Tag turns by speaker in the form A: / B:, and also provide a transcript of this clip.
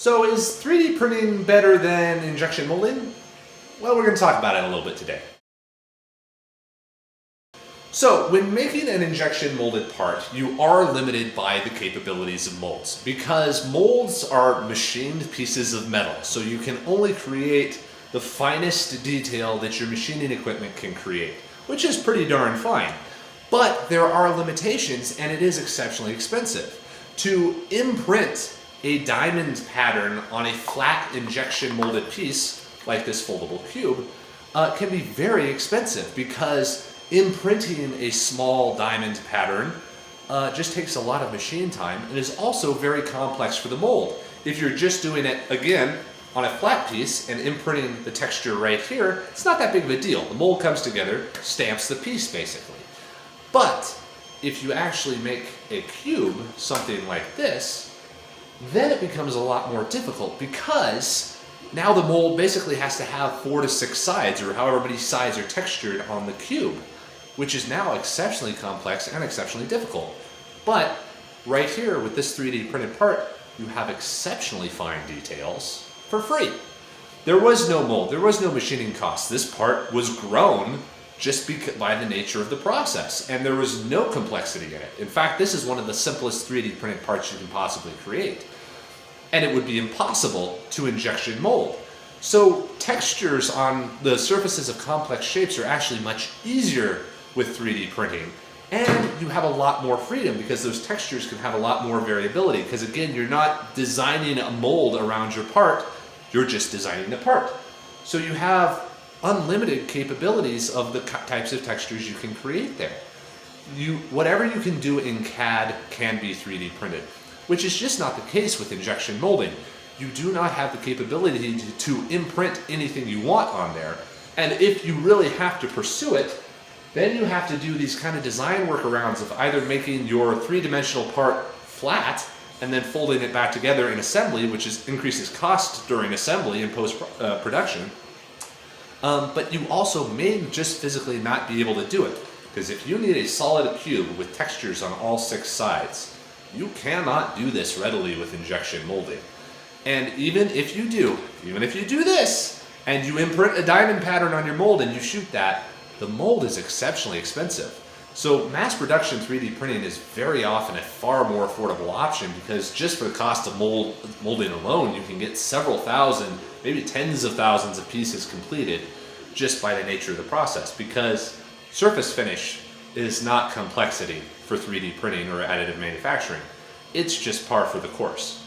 A: So is 3D printing better than injection molding? Well, we're going to talk about it a little bit today. So when making an injection molded part, you are limited by the capabilities of molds because molds are machined pieces of metal. So you can only create the finest detail that your machining equipment can create, which is pretty darn fine. But there are limitations and it is exceptionally expensive. To imprint a diamond pattern on a flat injection molded piece, like this foldable cube, can be very expensive because imprinting a small diamond pattern just takes a lot of machine time and is also very complex for the mold. If you're just doing it, again, on a flat piece and imprinting the texture right here, it's not that big of a deal. The mold comes together, stamps the piece basically. But if you actually make a cube, something like this, then it becomes a lot more difficult because now the mold basically has to have 4 to 6 sides or however many sides are textured on the cube, which is now exceptionally complex and exceptionally difficult. But right here with this 3D printed part, you have exceptionally fine details for free. There was no mold, there was no machining cost. This part was grown just by the nature of the process, and there was no complexity in it. In fact, this is one of the simplest 3D printed parts you can possibly create. And it would be impossible to injection mold. So textures on the surfaces of complex shapes are actually much easier with 3D printing, and you have a lot more freedom because those textures can have a lot more variability because again, you're not designing a mold around your part, you're just designing the part. So you have unlimited capabilities of the types of textures you can create there. Whatever you can do in CAD can be 3D printed, which is just not the case with injection molding. You do not have the capability to imprint anything you want on there, and if you really have to pursue it, then you have to do these kind of design workarounds of either making your 3-dimensional part flat and then folding it back together in assembly, which increases cost during assembly and post-production. But you also may just physically not be able to do it. Because if you need a solid cube with textures on all 6 sides, you cannot do this readily with injection molding. And even if you do this, and you imprint a diamond pattern on your mold and you shoot that, the mold is exceptionally expensive. So mass production 3D printing is very often a far more affordable option because just for the cost of molding alone, you can get several thousand, maybe tens of thousands of pieces completed just by the nature of the process, because surface finish is not complexity for 3D printing or additive manufacturing. It's just par for the course.